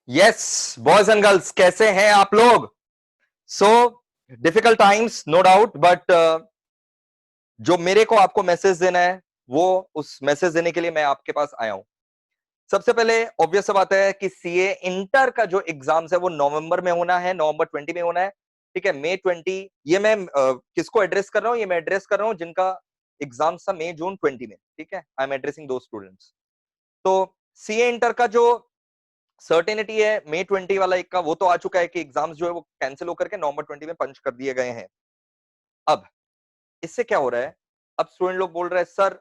Yes boys and girls, कैसे हैं आप लोग? So difficult times no doubt, but जो मेरे को आपको मैसेज देना है वो उस मैसेज देने के लिए मैं आपके पास आया हूं। सबसे पहले ऑब्वियस सा बात है कि सीए इंटर का जो एग्जाम्स है वो नवंबर में होना है, नवंबर 20 में होना है। ठीक है, मई 20। ये मैं किसको एड्रेस कर रहा हूं? ये मैं एड्रेस कर रहा हूं जिनका एग्जाम था मई जून 20 में। ठीक है, आई एम एड्रेसिंग दो स्टूडेंट्स। तो सीए इंटर का जो सर्टेनिटी है मई 20 वाला एक का, वो तो आ चुका है कि एग्जाम्स जो है वो कैंसिल होकर के नवंबर 20 में पंच कर दिए गए हैं। अब इससे क्या हो रहा है? अब स्टूडेंट लोग बोल रहे हैं सर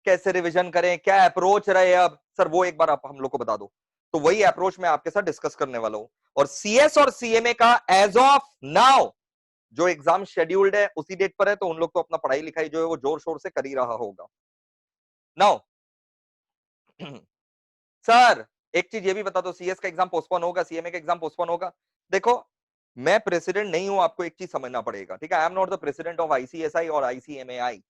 कैसे रिवीजन करें, क्या अप्रोच रहे? अब सर वो एक बार आप हम लोग को बता दो। तो वही अप्रोच मैं आपके साथ डिस्कस करने वाला हूं। और सीएस और सीएमए का एज ऑफ नाउ जो एग्जाम शेड्यूल्ड है उसी डेट पर है, तो उन लोग तो अपना पढ़ाई लिखाई जो है वो जोर शोर से कर ही रहा होगा। नाउ सर एक चीज ये भी बता दो, सीएस का एग्जाम पोस्टपोन होगा, सीएमए का एग्जाम पोस्टपोन होगा? देखो, मैं प्रेसिडेंट नहीं हूं, आपको एक चीज समझना पड़ेगा। ठीक है, I am not the president of ICSI और ICMAI,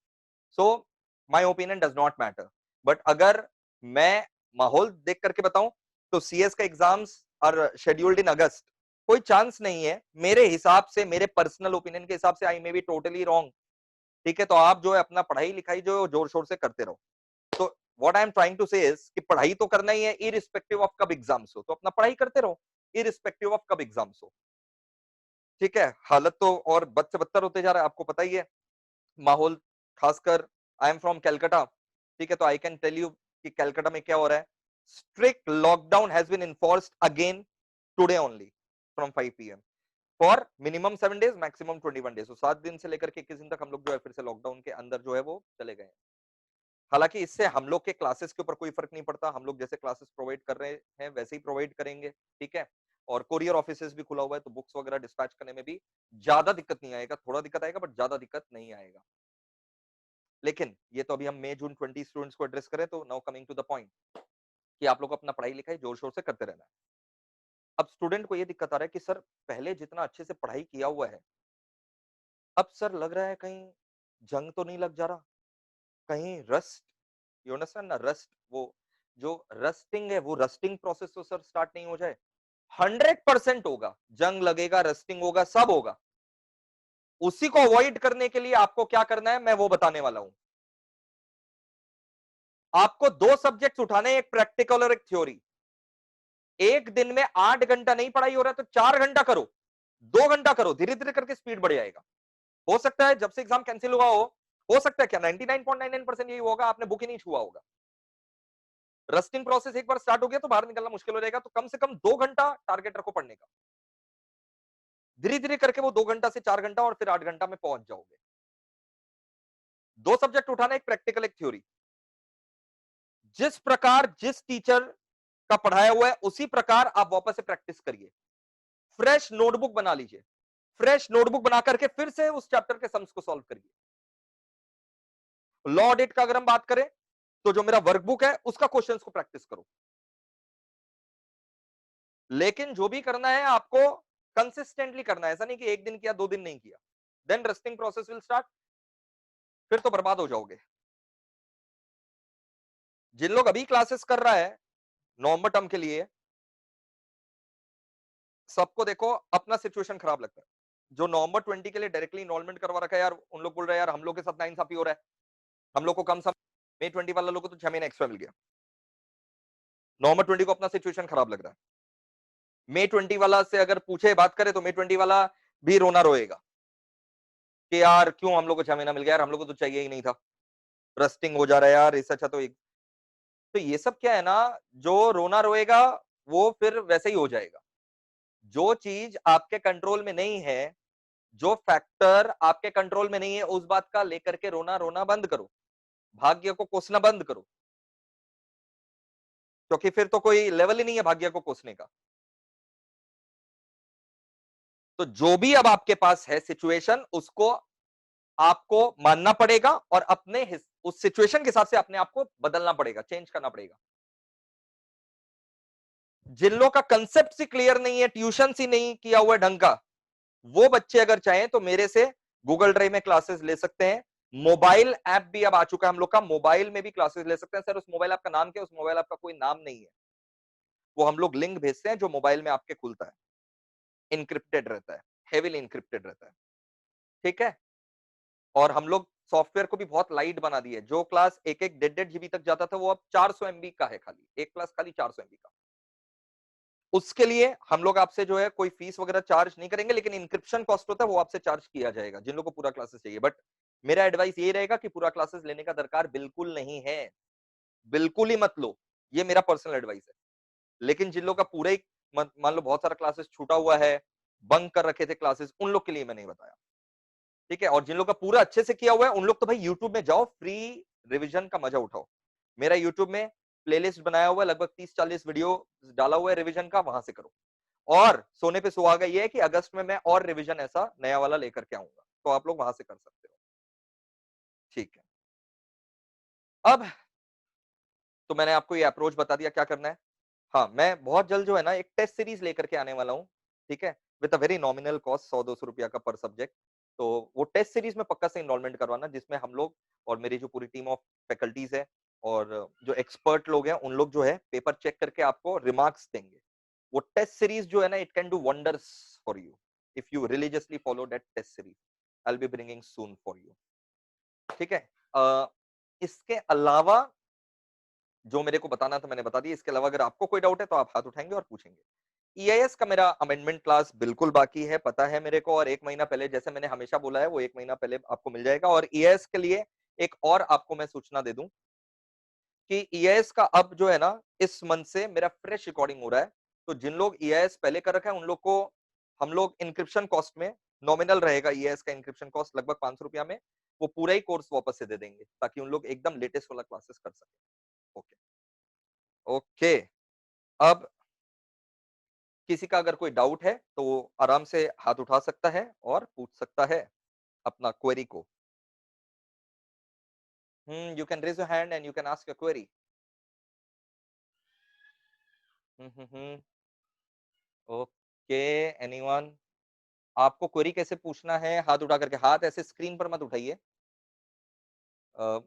so my opinion does not matter. But अगर मैं माहौल देख करके बताऊं तो सीएस का exams are scheduled in August. कोई चांस नहीं है मेरे हिसाब से, मेरे पर्सनल ओपिनियन के हिसाब से। आई मे बी टोटली रॉन्ग। ठीक है, तो आप जो है अपना पढ़ाई लिखाई जो है जोर शोर से करते रहो। तो what I am trying to say is कि पढ़ाई तो करना ही है, इरिस्पेक्टिव ऑफ कब एग्जाम्स हो, तो अपना पढ़ाई करते रहो इरिस्पेक्टिव ऑफ कब एग्जाम्स हो। ठीक है, हालत तो और बद से बदतर होते जा रहा है, आपको पता ही है माहौल। खासकर आई एम फ्रॉम कैलकाटा। ठीक है, तो आई कैन टेल यू कि कैलकाटा में क्या हो रहा है। Strict lockdown has been enforced again today only from 5 PM for minimum 7 days, maximum 21 days. तो 7 दिन से लेकर के 21 दिन तक हम लोग जो है फिर से लॉकडाउन के अंदर जो है वो चले गए। हालांकि इससे हम लोग के क्लासेस के ऊपर कोई फर्क नहीं पड़ता, हम लोग जैसे क्लासेस प्रोवाइड कर रहे हैं वैसे ही प्रोवाइड करेंगे। ठीक है, और कोरियर ऑफिसेस भी खुला हुआ है, तो बुक्स वगैरह डिस्पैच करने में भी ज्यादा दिक्कत नहीं आएगा। थोड़ा दिक्कत आएगा बट ज्यादा दिक्कत नहीं आएगा। लेकिन ये तो अभी हम मई जून 20 स्टूडेंट्स को एड्रेस करें, तो now coming to the point कि आप लोग अपना पढ़ाई लिखाई जोर शोर से करते रहना है। अब स्टूडेंट को ये दिक्कत आ रहा है कि सर पहले जितना अच्छे से पढ़ाई किया हुआ है, अब सर लग रहा है कहीं जंग तो नहीं लग जा रहा, कहीं रस्ट, यू अंडरस्टैंड ना, रस्ट, वो जो रस्टिंग है वो रस्टिंग प्रोसेस तो सर स्टार्ट नहीं हो जाए? 100% होगा, जंग लगेगा, रस्टिंग होगा, सब होगा। उसी को अवॉइड करने के लिए आपको क्या करना है मैं वो बताने वाला हूं। आपको दो सब्जेक्ट्स उठाने, एक प्रैक्टिकल और एक थ्योरी। एक दिन में 8 घंटा नहीं पढ़ाई हो रहा है तो 4 घंटा करो, 2 घंटा करो, धीरे धीरे करके स्पीड बढ़ जाएगा। हो सकता है जब से एग्जाम कैंसिल हुआ हो सकता है क्या 99.99% यही होगा, आपने बुक ही नहीं छुआ होगा। रस्टिंग प्रोसेस एक बार स्टार्ट हो गया तो बाहर निकलना मुश्किल हो जाएगा, तो कम से कम 2 घंटा टारगेट रखो पढ़ने का। धीरे धीरे करके वो 2 घंटा से 4 घंटा और फिर 8 घंटा में पहुंच जाओगे। दो सब्जेक्ट उठाना, एक प्रैक्टिकल एक थ्योरी। जिस प्रकार जिस टीचर का पढ़ाया हुआ है उसी प्रकार आप वापस से प्रैक्टिस करिए। फ्रेश नोटबुक बना लीजिए, फ्रेश नोटबुक बना करके फिर से उस चैप्टर के सम्स को सॉल्व करिए। लॉ ऑडिट का अगर हम बात करें तो जो मेरा वर्कबुक है उसका क्वेश्चंस को प्रैक्टिस करो। लेकिन जो भी करना है आपको कंसिस्टेंटली करना है, ऐसा नहीं कि एक दिन किया 2 दिन नहीं किया, then rusting process will start, फिर तो बर्बाद हो जाओगे। जिन लोग अभी क्लासेस कर रहा है नवंबर टर्म के लिए, सबको देखो अपना सिचुएशन खराब लगता है। जो नवंबर 20 के लिए डायरेक्टली इनरोलमेंट करवा रखा है यार, उन लोग बोल रहे हैं यार हम लोग के साथ नाइंसाफी हो रहा है, हम लोग को कम समय, मई 20 वाला लोग को तो 6 महीने एक्स्ट्रा मिल गया। नवंबर 20 को अपना सिचुएशन खराब लग रहा है। मई 20 वाला से अगर पूछे बात करे तो मई 20 वाला भी रोना रोएगा कि यार क्यों हम लोग को 6 महीना मिल गया यार, हम लोग को तो चाहिए ही नहीं था, रस्टिंग हो जा रहा है यार, इससे अच्छा तो एक। तो ये सब क्या है ना, जो रोना रोएगा वो फिर वैसे ही हो जाएगा। जो चीज आपके कंट्रोल में नहीं है, जो फैक्टर आपके कंट्रोल में नहीं है, उस बात का लेकर के रोना रोना बंद करो, भाग्य को कोसना बंद करो, क्योंकि फिर तो कोई लेवल ही नहीं है भाग्य को कोसने का। तो जो भी अब आपके पास है सिचुएशन, उसको आपको मानना पड़ेगा और उस सिचुएशन के हिसाब से अपने आप को बदलना पड़ेगा, चेंज करना पड़ेगा। जिन लोग का कंसेप्ट ही क्लियर नहीं है, ट्यूशन ही नहीं किया हुआ ढंग का, वो बच्चे अगर चाहें तो मेरे से गूगल ड्राइव में क्लासेस ले सकते हैं। मोबाइल ऐप भी अब आ चुका है हम लोग का, मोबाइल में भी क्लासेस ले सकते हैं। सर उस मोबाइल ऐप का नाम क्या है? उस मोबाइल ऐप का कोई नाम नहीं है। वो हम लोग लिंक भेजते हैं जो मोबाइल में आपके खुलता है, इनक्रिप्टेड रहता है, हेवीली इनक्रिप्टेड रहता है, ठीक है। और हम लोग सॉफ्टवेयर को भी बहुत लाइट बना दिए। जो क्लास 1-1 डेढ़ जीबी तक जाता था वो अब 400 एमबी का है, खाली एक क्लास खाली 400 एमबी का। उसके लिए हम लोग आपसे जो है कोई फीस वगैरह चार्ज नहीं करेंगे, लेकिन इंक्रिप्शन कॉस्ट होता है वो आपसे चार्ज किया जाएगा जिन लोगों को पूरा क्लासेस चाहिए। बट मेरा एडवाइस ये रहेगा कि पूरा क्लासेस लेने का दरकार बिल्कुल नहीं है, बिल्कुल ही मत लो, ये मेरा पर्सनल एडवाइस है। लेकिन जिन लोगों का पूरा ही मान लो बहुत सारा क्लासेस छूटा हुआ है, बंक कर रखे थे क्लासेस, उन लोग के लिए मैं नहीं बताया, ठीक है। और जिन लोग का पूरा अच्छे से किया हुआ है उन लोग तो भाई यूट्यूब में जाओ, फ्री रिवीजन का मजा उठाओ। मेरा यूट्यूब में प्लेलिस्ट बनाया हुआ है, लगभग 30-40 वीडियो डाला हुआ है रिवीजन का, वहां से करो। और सोने पे सुहागा ये है कि अगस्त में मैं और रिवीजन ऐसा नया वाला लेकर के आऊंगा, तो आप लोग वहां से कर सकते हो, ठीक है। अब तो मैंने आपको ये अप्रोच बता दिया क्या करना है। हाँ, मैं बहुत जल्द जो है ना एक टेस्ट सीरीज लेकर के आने वाला हूँ, ठीक है, with a very nominal cost, 100-200 रुपया का पर सब्जेक्ट। तो वो टेस्ट सीरीज में पक्का से इनरोलमेंट करवाना, जिसमें हम लोग और मेरी जो पूरी टीम ऑफ फैकल्टीज है और जो एक्सपर्ट लोग हैं उन लोग जो है पेपर चेक करके आपको रिमार्क्स देंगे। वो टेस्ट सीरीज जो है ना, it can do wonders for you if you religiously follow that test series. I will be bringing soon for you, ठीक है। इसके अलावा जो मेरे को बताना था मैंने बता दिया। इसके अलावा अगर आपको कोई डाउट है तो आप हाथ उठाएंगे और पूछेंगे। ईआईएस का मेरा अमेंडमेंट क्लास बिल्कुल बाकी है, पता है मेरे को, और 1 महीना पहले, जैसे मैंने हमेशा बोला है, वो 1 महीना पहले आपको मिल जाएगा। और ईआईएस के लिए एक और आपको मैं सूचना दे दूं कि ईआईएस का अब जो है ना, इस मंथ से मेरा फ्रेश रिकॉर्डिंग हो रहा है। तो जिन लोग ईआईएस पहले कर रखा है उन लोग को हम लोग इंक्रिप्शन कॉस्ट में, नॉमिनल रहेगा ईआईएस का इंक्रिप्शन कॉस्ट लगभग 500 रुपया में, वो पूरा ही कोर्स वापस से दे देंगे ताकि उन लोग एकदम लेटेस्ट वाला क्लासेस कर सके। Okay, okay. अब किसी का अगर कोई डाउट है तो वो आराम से हाथ उठा सकता है और पूछ सकता है अपना क्वेरी को। You can raise your hand and you can ask your query. Okay, anyone? आपको क्वेरी कैसे पूछना है? हाथ उठा करके, हाथ ऐसे स्क्रीन पर मत उठाइए।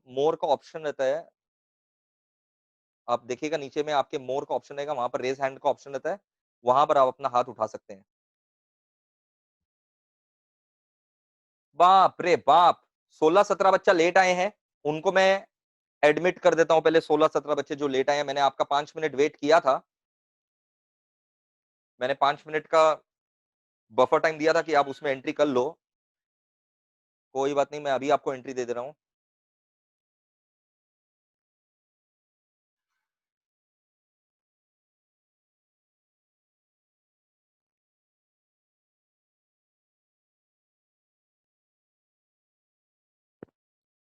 मोर का ऑप्शन रहता है, आप देखिएगा नीचे में आपके मोर का ऑप्शन रहेगा, वहां पर रेज हैंड का ऑप्शन रहता है, वहां पर आप अपना हाथ उठा सकते हैं। बाप रे बाप, 16-17 बच्चा लेट आए हैं, उनको मैं एडमिट कर देता हूं। पहले 16-17 बच्चे जो लेट आए हैं, मैंने आपका 5 मिनट वेट किया था, मैंने 5 मिनट का बफर टाइम दिया था कि आप उसमें एंट्री कर लो। कोई बात नहीं, मैं अभी आपको एंट्री दे दे रहा हूं।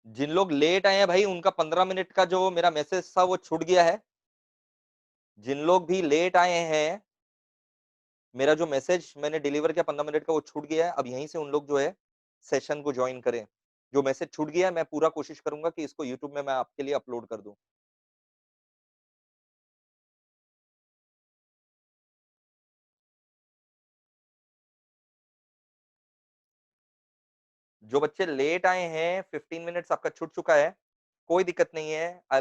जिन लोग लेट आए हैं भाई, उनका 15 मिनट का जो मेरा मैसेज था वो छूट गया है। जिन लोग भी लेट आए हैं, मेरा जो मैसेज मैंने डिलीवर किया 15 मिनट का वो छूट गया है। अब यहीं से उन लोग जो है सेशन को ज्वाइन करें। जो मैसेज छूट गया है मैं पूरा कोशिश करूंगा कि इसको यूट्यूब में मैं आपके लिए अपलोड कर दूं। जो बच्चे लेट आए हैं, 15 मिनट्स आपका छूट चुका है, कोई दिक्कत नहीं है। I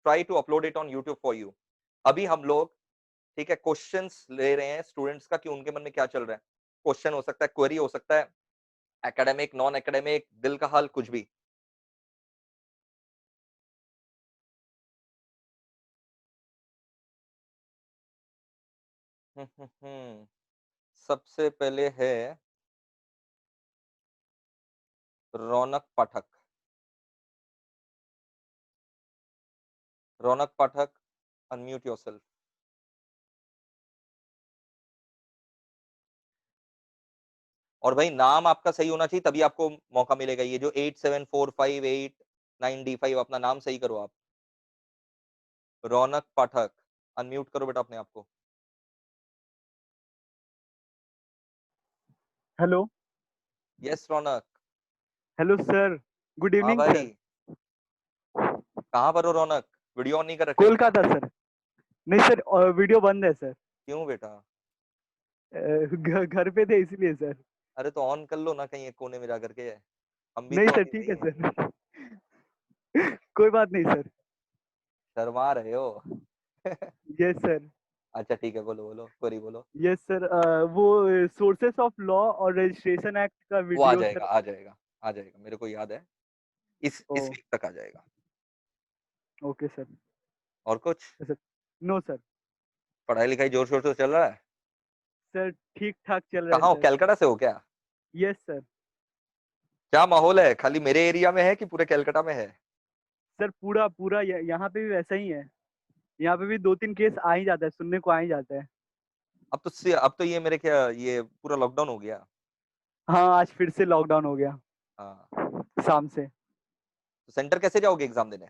try to upload it on YouTube for you. अभी हम लोग, ठीक है, क्वेश्चंस ले रहे हैं स्टूडेंट्स का कि उनके मन में क्या चल रहा है। क्वेश्चन हो सकता है, क्वेरी हो सकता है, एकेडमिक, नॉन एकेडमिक, दिल का हाल, कुछ भी। सबसे पहले है रौनक पाठक। रौनक पाठक, अनम्यूट योरसेल्फ। और भाई नाम आपका सही होना चाहिए, तभी आपको मौका मिलेगा। ये जो 874589D5, अपना नाम सही करो आप। रौनक पाठक, अनम्यूट करो बेटा अपने आप को। हेलो। यस रौनक। हेलो सर, गुड हाँ इवनिंग भाई, सर। कहाँ पर हो रौनक? वीडियो ऑन नहीं कर रखे हो क्या? कोलकाता सर। नहीं सर, वीडियो बंद है सर। क्यों बेटा? घर पे थे इसलिए सर। अरे तो ऑन कर लो ना कहीं एक कोने में जा करके, हम भी नहीं तो सर, अभी ठीक है भाई सर। कोई बात नहीं सर। शर्मा रहे हो। Yes sir. अच्छा ठीक है, बोलो बोलो, क्वेरी बोलो। यस सर, वो सोर्सेस ऑफ लॉ और रजिस्ट्रेशन एक्ट का वो आ वीडियो जाएगा, सर। आ जाएगा, आ जाएगा, मेरे को याद है, ओ, इस वीक तक आ जाएगा। Okay sir. और कुछ? Sir no sir. पढ़ाई लिखाई जोर शोर से चल रहा है? सर ठीक ठाक चल रहा है कहाँ हो, सर। कैलकाटा से हो क्या? Yes sir. क्या माहौल है, खाली मेरे एरिया में है कि पूरे कैलकाटा में है? सर पूरा पूरा यहाँ पे भी वैसा ही है। यहाँ पे भी 2-3 केस आ ही जाता है, सुनने को आ ही जाता है। अब तो ये मेरे क्या, ये पूरा लॉकडाउन हो गया। हाँ, आज फिर से लॉकडाउन हो गया हाँ, शाम से। तो सेंटर कैसे जाओगे एग्जाम देने?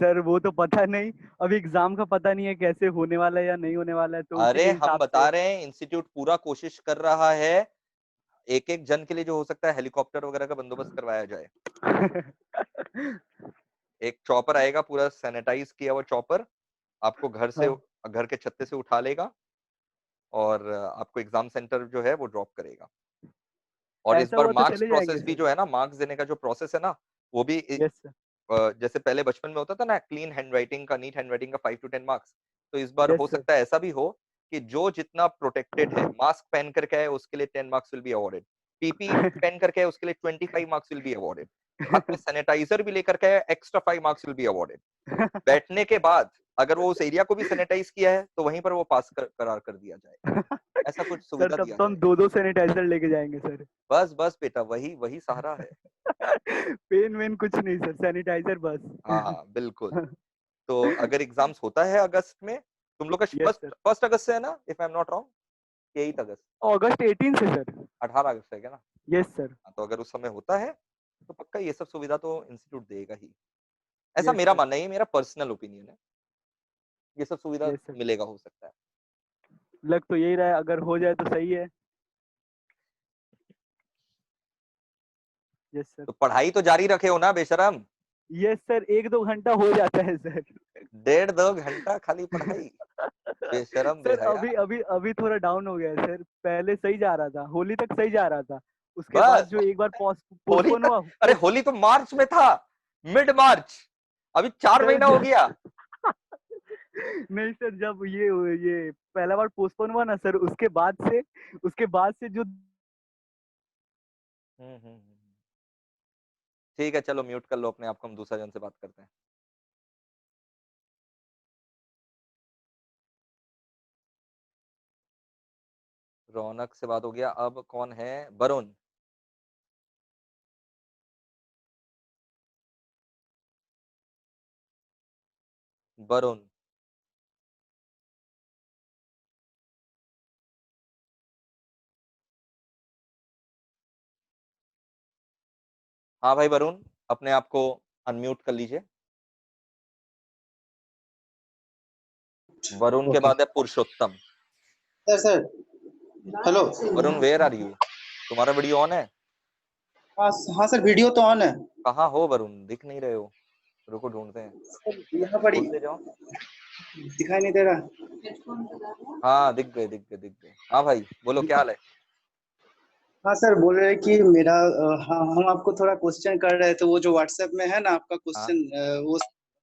सर वो तो पता नहीं, अभी एग्जाम का पता नहीं है कैसे होने वाला है या नहीं होने वाला है, तो उसी अरे के हम हिसाब से। बता रहे हैं, इंस्टीट्यूट पूरा कोशिश कर रहा है, एक एक जन के लिए जो हो सकता है हेलीकॉप्टर वगैरह का बंदोबस्त करवाया जाए। एक चॉपर आएगा, पूरा सैनिटाइज किया हुआ चॉपर, आपको हाँ, घर के छत्ते से उठा लेगा और आपको एग्जाम सेंटर जो है वो ड्रॉप करेगा। और इस ऐसा बार हुआ तो मार्क्स चले जाएंगे प्रोसेस भी सर। जो है ना, मार्क्स देने का जो प्रोसेस है ना, वो भी यस सर। जैसे पहले बचपन में होता था ना, क्लीन हैंडराइटिंग का, नीट हैंडराइटिंग का 5 to 10 मार्क्स, तो इस बार यस हो सर। सकता है ऐसा भी हो कि जो जितना प्रोटेक्टेड है, मास्क पहन करके है, उसके लिए 10 marks will be awarded, PPE पहन करके है, उसके लिए 25 मार्क्स विल बी अवॉर्डेड, हाथ में सैनिटाइजर भी लेकर के है, extra 5 marks will be awarded. बैठने के बाद अगर वो उस एरिया को भी सैनिटाइज किया है तो वहीं पर वो करार कर दिया जाएगा। ऐसा कुछ सर सुविधा तब दिया तो हम जाएगा। 2-2 सैनिटाइजर लेके जाएंगे सर। बस बस बेटा, वही वही सहारा है। पेन वेन कुछ नहीं सर, सैनिटाइजर हाँ बस। हाँ बिल्कुल। तो अगर एग्जाम्स होता है अगस्त में, तुम लोग का यस फर्स्ट सर। फर्स्ट अगस्त से है ना, if I am not wrong, 8 अगस्त, अगस्त 18 से सर। 18 अगस्त है क्या ना? Yes sir. हाँ, तो अगर उस समय होता है तो पक्का ये सब सुविधा तो इंस्टीट्यूट देगा ही, ऐसा यस मेरा सर। मानना है, ये मेरा पर्सनल ओपिनियन है, ये सब सुविधा यस सर। मिलेगा, हो सकता है। लग तो यही रहा है, अगर हो जाए तो सही है। Yes sir. तो पढ़ाई तो जारी रखे हो ना बेशरम? यस सर, 1-2 घंटा हो जाता है सर। 1.5 2 घंटा खाली पढ़ाई? बेशरम सर बेहया। अभी अभी अभी थोड़ा डाउन हो गया है सर, पहले सही जा रहा था, होली तक सही जा रहा था। उसके बाद बस जो एक बार होली पोस्टपोन तक? हुआ अरे होली तो मार्च में था, मिड मार्च, अभी 4 महीना हो सर गया। नहीं सर, जब ये पहला बार पोस्टपोन हुआ ना सर, उसके बाद से जो हम्म। ठीक है, चलो म्यूट कर लो अपने आप को, हम दूसरा जन से बात करते हैं। रौनक से बात हो गया, अब कौन है? वरुण। वरुण। हाँ भाई वरुण, अपने आप को अनम्यूट कर लीजिए। वरुण के ओके बाद है Purushottam. Sir. Sir hello. Varun where are you? तुम्हारा वीडियो ऑन है? हाँ हाँ सर, वीडियो तो ऑन है। कहाँ हो वरुण, दिख नहीं रहे हो? रुको ढूंढते हैं, सर यहाँ पर ही ढूंढते जाओ। दिखाई नहीं दे रहा। हाँ दिख गए, दिख गए, दिख गए। हाँ भाई बोलो, क्या हाल है? हाँ सर, बोल रहे हैं कि मेरा हाँ, हम आपको थोड़ा क्वेश्चन कर रहे थे, वो जो व्हाट्सएप में है ना आपका हाँ। क्वेश्चन, वो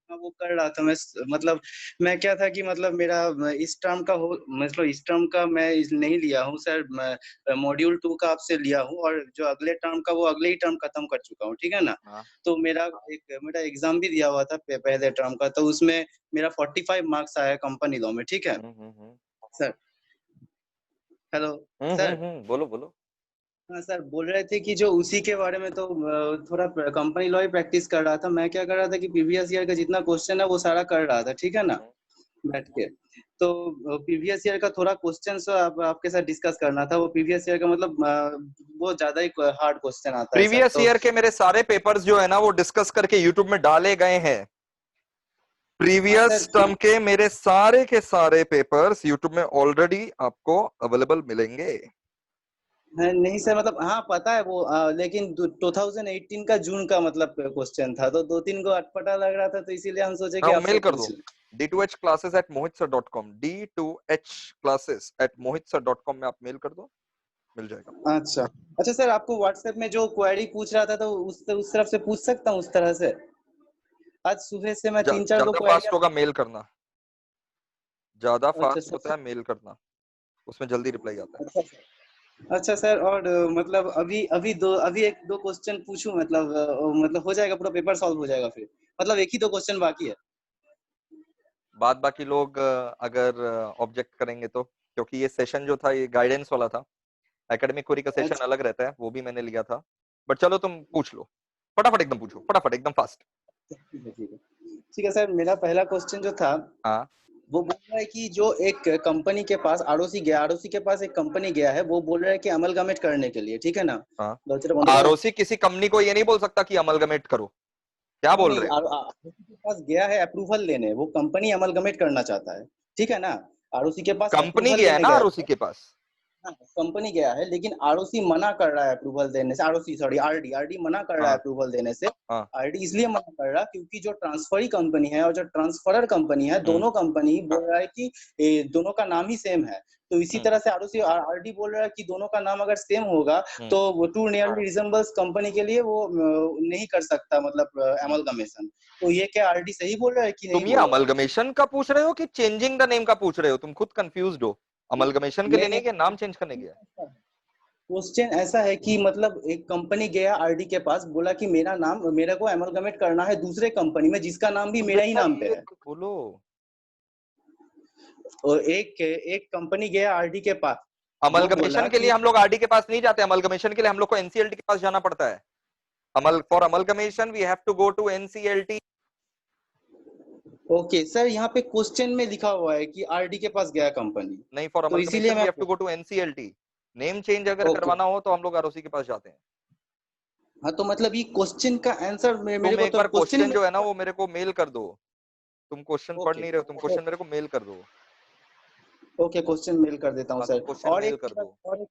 हाँ, वो कर रहा था मैं। मतलब मैं क्या था कि मतलब मेरा इस टर्म का हो, मतलब इस टर्म का मैं नहीं लिया हूँ सर, मैं मॉड्यूल 2 का आपसे लिया हूँ, और जो अगले टर्म का वो अगले ही टर्म खत्म कर चुका हूँ, ठीक है ना। हाँ। तो मेरा एग्जाम भी दिया हुआ था पहले टर्म का, तो उसमें मेरा 45 मार्क्स आया कंपनी लॉ में, ठीक है हम्म। सर। Hello sir. बोलो बोलो। हाँ सर, बोल रहे थे कि जो उसी के बारे में तो थोड़ा कंपनी लॉ ही प्रैक्टिस कर रहा था। मैं क्या कर रहा था कि प्रीवियस ईयर का जितना क्वेश्चन है वो सारा कर रहा था, ठीक है ना, हम्म। बैठ के। तो प्रीवियस ईयर का थोड़ा क्वेश्चन सर आपके साथ डिस्कस करना था। वो प्रीवियस ईयर का मतलब बहुत ज्यादा ही हार्ड क्वेश्चन आता है सर, प्रीवियस तो ईयर के मेरे सारे पेपर्स जो है ना वो डिस्कस करके यूट्यूब में डाले गए हैं। हाँ प्रीवियस सर। टर्म के मेरे सारे के सारे पेपर्स यूट्यूब में ऑलरेडी आपको अवेलेबल मिलेंगे। नहीं सर, मतलब हाँ पता है वो, लेकिन 2018 का जून का मतलब क्वेश्चन था, तो 2-3 को अटपटा लग रहा था, तो इसीलिए हम सोचे कि हाँ आपसे मेल कर दो, पूछ लें। d2hclasses@mohitsir.com, d2hclasses@mohitsir.com में आप मेल कर दो, मिल जाएगा। अच्छा अच्छा सर, आपको व्हाट्सएप में जो क्वेरी पूछ रहा था तो उस तरफ से पूछ सकता हूँ उस तरह से। आज सुबह से मैं 3-4 को ज्यादा क्वेरी। फास्ट होगा मेल करना। ज्यादा अच्छा फास्ट सर। होता है मेल करना, उसमें जल्दी रिप्लाई आता है। अच्छा सर। अच्छा सर, और मतलब अभी एक दो क्वेश्चन पूछूं, मतलब हो जाएगा, पूरा पेपर सॉल्व हो जाएगा फिर? मतलब एक ही दो क्वेश्चन बाकी है। बाद बाकी लोग अगर ऑब्जेक्ट करेंगे तो, क्योंकि ये सेशन जो था ये गाइडेंस वाला था, एकेडमिक क्वेरी का सेशन अच्छा अलग रहता है, वो भी मैंने लिया था। बट चलो तुम पूछ लो, फटाफट एकदम पूछो, फटाफट एकदम फास्ट। ठीक है, ठीक है। ठीक है सर, मेरा पहला क्वेश्चन जो था हाँ वो बोल रहा है कि जो एक कंपनी के पास आरओसी गया, आरओसी के पास एक कंपनी गया है, वो बोल रहा है कि अमलगमेट करने के लिए, ठीक है ना? हाँ। नहीं आरओसी किसी कंपनी को ये नहीं बोल सकता कि अमलगमेट करो, क्या बोल नहीं, रहे हो? आरओसी के पास गया है अप्रूवल लेने, वो कंपनी अमलगमेट करना चाहता है, ठीक है ना? आरओसी के पास कंपनी अप्रूवल गया है लेने ना गया आरओसी है। के पास। हाँ, कंपनी गया है, लेकिन आरओसी मना कर रहा है अप्रूवल देने से। आरओसी सॉरी, आरडी आरडी मना कर रहा है हाँ अप्रूवल देने से। हाँ। आरडी इसलिए मना कर रहा है क्योंकि जो ट्रांसफरी कंपनी है और जो ट्रांसफरर कंपनी है, हम्म दोनों कंपनी बोल रहा है कि दोनों का नाम ही सेम है। तो इसी हम्म तरह से आरओसी आरडी बोल रहा है कि दोनों का नाम अगर सेम होगा हम्म तो वो टू नियरली रिजेंबल्स कंपनी के लिए वो नहीं कर सकता, मतलब हम्म। एमलगमेशन। तो ये क्या आरडी सही बोल रहा है कि नहीं तुम ये बोल रहा है? अमलगमेशन का पूछ रहे हो कि चेंजिंग द नेम का पूछ रहे हो? तुम खुद कंफ्यूज्ड हो। अमलगमेशन के लिए नहीं नहीं, नहीं, कि नाम चेंज करने के लिए। क्वेश्चन ऐसा है कि मतलब एक कंपनी गया आरडी के पास, बोला कि मेरा नाम, मेरे को एमलगमेट करना है दूसरे कंपनी में जिसका नाम भी तो मेरा ही बेटा नाम पे ये है। तो बोलो। और एक एक कंपनी गया आरडी के पास, वो बोला अमलगमेशन के लिए कि हम लोग आरडी के पास नहीं जाते, अमलगमेशन के लिए हम लोग को एनसीएलटी के पास जाना पड़ता है। For amalgamation we have to go to NCLT. Okay sir, यहाँ पे क्वेश्चन में लिखा हुआ है कि आरडी के पास गया कंपनी, नहीं, फॉर तो इसीलिए अमलगमेशन वी मैं। Have to go to NCLT. Name change अगर ओके, करवाना हो तो हम लोग आरओसी के पास जाते हैं। हाँ तो मतलब ये क्वेश्चन का आंसर मेरे तुम को एक तो बार क्वेश्चन ही क्वेश्चन में। जो है ना वो मेरे को मेल कर दो। तुम क्वेश्चन पढ़ ओके नहीं रहे हो, तुम क्वेश्चन मेरे को मेल कर दो। ओके, क्वेश्चन मेल कर देता हूँ हाँ तुम सर। क्वेश्चन मेल कर दो।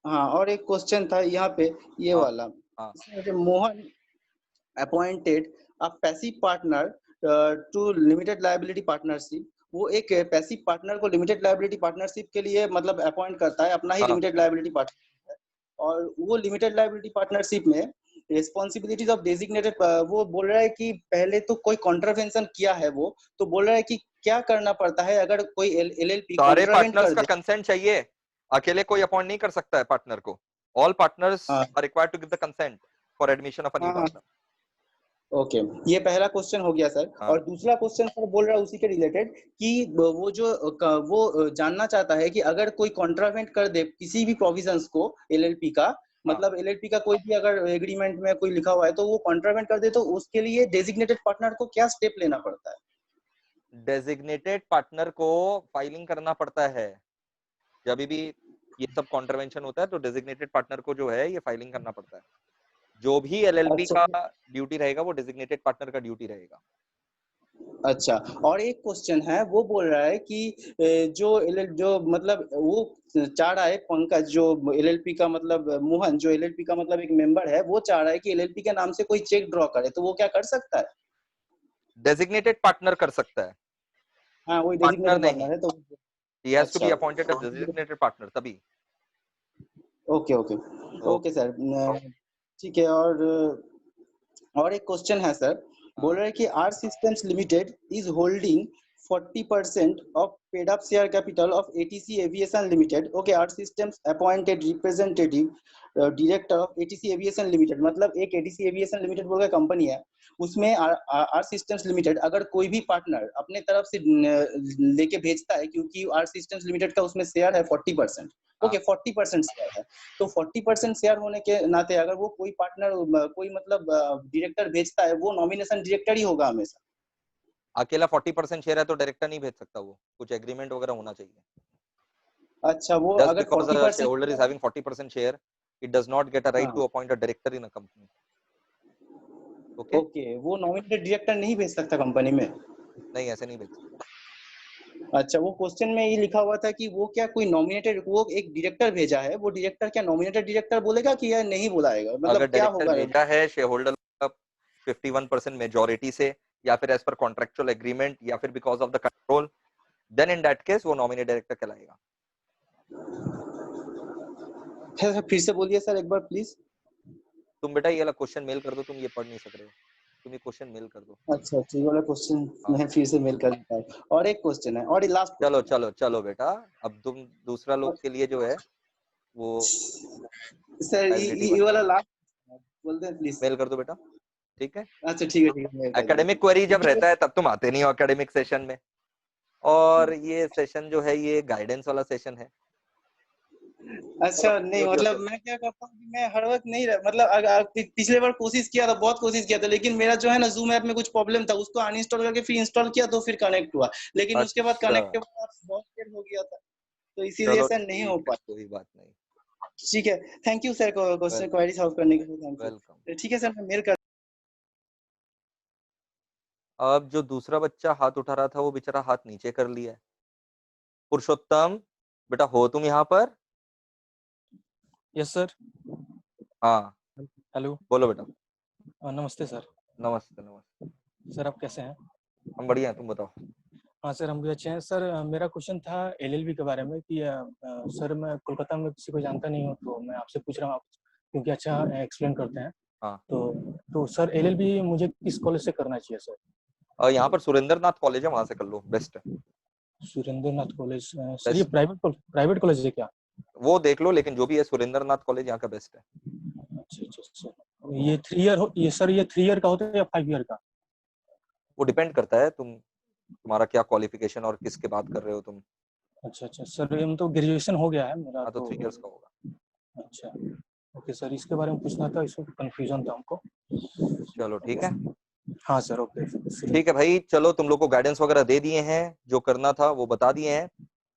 हाँ, और एक क्वेश्चन था यहाँ पे, ये हाँ वाला। हाँ इसमें जो Mohan appointed a passive partner to limited liability partnership, वो एक पैसिव पार्टनर को लिमिटेड लाइबिलिटी पार्टनरशिप के लिए मतलब अपॉइंट करता है, अपना ही हाँ। लिमिटेड लाइबिलिटी पार्टनरशिप है। और वो लिमिटेड लाइबिलिटी पार्टनरशिप में रिस्पॉन्सिबिलिटीज ऑफ डेजिग्नेटेड, वो बोल रहा है कि पहले तो कोई कॉन्ट्रावेंशन किया है, वो तो बोल रहा है कि क्या करना पड़ता है अगर कोई एलएलपी सारे कॉन्ट्रावेंट पार्टनर्स कर का दे? कंसेंट चाहिए, अकेले कोई अपॉइंट नहीं कर सकता है पार्टनर को। ऑल पार्टनर्स हाँ are required to give the consent for admission of a new हाँ हाँ। पार्टनर। ओके, ये पहला क्वेश्चन हो गया सर। हाँ और दूसरा क्वेश्चन सर बोल रहा है उसी के रिलेटेड कि वो जानना चाहता है कि अगर कोई कॉन्ट्रावेंट कर दे किसी भी प्रोविजंस को एलएलपी का, हाँ। मतलब एलएलपी का कोई भी अगर एग्रीमेंट में कोई लिखा हुआ है तो वो कॉन्ट्रावेंट कर दे, तो उसके लिए डेजिग्नेटेड पार्टनर को क्या स्टेप लेना पड़ता है? डेजिग्नेटेड पार्टनर को फाइलिंग करना पड़ता है। जब भी ये सब कॉन्ट्रवेंशन होता है तो डेजिग्नेटेड पार्टनर को जो है ये फाइलिंग करना पड़ता है। जो भी एलएलपी अच्छा का ड्यूटी रहेगा वो डेजिग्नेटेड पार्टनर का ड्यूटी रहेगा। अच्छा। और एक क्वेश्चन है, वो बोल रहा है कि जो मतलब वो चाह रहा है, पंकज जो एलएलपी का मतलब मोहन जो एलएलपी का मतलब एक मेंबर है, वो चाह रहा है कि एलएलपी के नाम से कोई चेक ड्रॉ करे, तो वो क्या कर सकता है? डेजिग्नेटेड पार्टनर कर सकता है, हाँ, वही पार्टनर डेजिग्नेटेड नहीं। पार्टनर है तो। ही हैज टू अच्छा, be appointed as designated partner तभी। Okay okay okay okay. Sir, ठीक है। और एक क्वेश्चन है सर, बोल हाँ रहे हैं कि R systems limited is holding 40% of paid up share capital of ATC Aviation Limited. Okay, R systems appointed representative director of ATC aviation limited, मतलब एक एटीसी एविएशन लिमिटेड बोल के कंपनी है, उसमें आर सिस्टम्स लिमिटेड अगर कोई भी partner अपने तरफ से लेके भेजता है, क्योंकि आर सिस्टम्स लिमिटेड का उसमें शेयर है 40%। ओके, 40% शेयर है, तो 40% शेयर होने के नाते अगर वो कोई पार्टनर कोई मतलब डायरेक्टर भेजता है, वो नॉमिनेशन डायरेक्टर ही होगा हमेशा? अकेला 40% शेयर है तो डायरेक्टर नहीं भेज सकता, वो कुछ एग्रीमेंट वगैरह होना चाहिए। अच्छा, वो Just अगर because a 40%। shareholder is having 40% share, it does not get a right हाँ, to appoint a director in a company. Okay? Okay, वो नॉमिनेटेड डायरेक्टर नहीं भेज सकता कंपनी में? नहीं, ऐसे नहीं भेज सकता। अच्छा, वो क्वेश्चन में ये लिखा हुआ था कि वो क्या कोई नॉमिनेटेड, वो एक डायरेक्टर भेजा है, वो डायरेक्टर क्या नॉमिनेटेड डायरेक्टर बोलेगा कि या नहीं बुलाएगा, अगर मतलब क्या डायरेक्टर होगा? भेजा है शेयरहोल्डर 51% मेजोरिटी से, या फिर एज पर कॉन्ट्रेक्चुअल एग्रीमेंट, या फिर because of the control, then in that case वो नॉमिनेट डायरेक्टर कहलाएगा। फिर से बोलिए सर एक बार प्लीज। तुम बेटा ये वाला क्वेश्चन मेल कर दो, तुम ये पढ़ नहीं सक रहे हो। तुम ये क्वेश्चन मेल कर दो। अच्छा, तो ये वाला क्वेश्चन हाँ। मैं फिर से मेल कर देता हूँ। और एक क्वेश्चन है, और ये लास्ट चलो चलो चलो बेटा, अब तुम दूसरा लोग के लिए जो है वो सर, लाइबिलिटी ये बन वाला जाएगी। लास्ट बोल दें प्लीज। मेल कर दो बेटा, ठीक है। अच्छा ठीक है, मेल कर एकेडमिक दीजिए। क्वेरी जब क्योंकि रहता है तब तुम आते नहीं हो एकेडमिक सेशन में, और ये सेशन जो है ये गाइडेंस वाला सेशन है। अच्छा नहीं, जो भी मतलब होते मैं क्या करता हूँ कि मैं हर वक्त नहीं मतलब पिछले बार कोशिश किया था, बहुत कोशिश किया था, लेकिन मेरा जो है ना जूम ऐप में कुछ प्रॉब्लम था, उसको अनइंस्टॉल करके फिर इंस्टॉल किया तो फिर कनेक्ट हुआ, लेकिन उसके बाद अच्छा, कनेक्ट के बाद बहुत देर हो गया था, तो इसीलिए चलो सर नहीं हो ठीक है, पाया। कोई बात नहीं। ठीक है, thank you sir, question welcome query solve करने के लिए थैंक वेलकम। यू। ठीक है सर, मैं मेल कर। अब जो दूसरा बच्चा हाथ उठा रहा था वो बेचारा हाथ नीचे कर लिया है। पुरुषोत्तम बेटा, हो तुम यहाँ पर? Yes sir. हाँ हेलो। बोलो बेटा। नमस्ते सर। नमस्ते नमस्ते। सर आप कैसे हैं? हम बढ़िया हैं, तुम बताओ। हाँ सर, हम भी अच्छे हैं सर। मेरा क्वेश्चन था एलएलबी के बारे में कि सर मैं कोलकाता में किसी को जानता नहीं हूँ, तो मैं आपसे पूछ रहा हूँ, आप क्योंकि अच्छा एक्सप्लेन करते हैं। हाँ। तो सर एलएलबी मुझे किस कॉलेज से करना चाहिए सर? यहाँ पर सुरेंद्र नाथ कॉलेज है, वहां से कर लो, बेस्ट है। सुरेंद्र नाथ कॉलेज सर, ये बेस्ट, प्राइवेट कॉलेज है क्या? वो देख लो, लेकिन जो भी है सुरेंद्र नाथ कॉलेज यहाँ का बेस्ट है। अच्छा अच्छा सर। ये 3 ईयर ये सर, ये 3 ईयर का होता है या 5 ईयर का? वो डिपेंड करता है तुम्हारा क्या क्वालिफिकेशन और किसके बात कर रहे हो तुम। अच्छा अच्छा सर, ये तो ग्रेजुएशन हो गया है मेरा हाँ तो तो। 3 इयर्स का होगा। अच्छा ओके सर, इसके बारे में पूछना था, इसको कंफ्यूजन था हमको। चलो ठीक है। हाँ सर ओके। ठीक है भाई, चलो तुम लोग को गाइडेंस वगैरह दे दिए हैं, जो करना था वो बता दिए हैं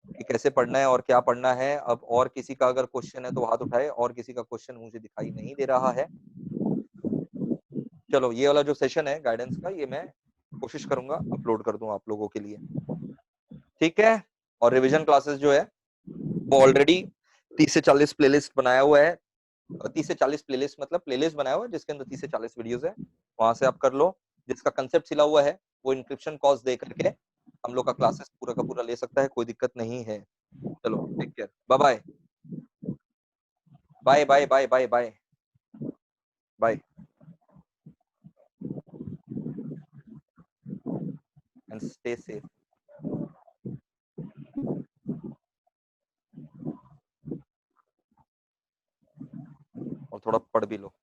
कि कैसे पढ़ना है और क्या पढ़ना है। अब और किसी का अगर क्वेश्चन है तो हाथ उठाए, और किसी का क्वेश्चन मुझे दिखाई नहीं दे रहा है। चलो ये वाला जो सेशन है गाइडेंस का, ये मैं कोशिश करूंगा अपलोड कर दूं आप लोगों के लिए, ठीक है। और रिवीजन क्लासेस जो है वो ऑलरेडी 30 से 40 प्लेलिस्ट बनाया हुआ है। 30 से 40 प्लेलिस्ट मतलब प्लेलिस्ट बनाया हुआ है जिसके अंदर 30 से 40 वीडियोस है, वहां से आप कर लो। जिसका कंसेप्ट सिला हुआ है वो इंक्रिप्शन कॉस्ट दे करके हम लोग का क्लासेस पूरा का पूरा ले सकता है, कोई दिक्कत नहीं है। चलो take care, bye bye bye bye bye bye bye bye and stay safe. और थोड़ा पढ़ भी लो।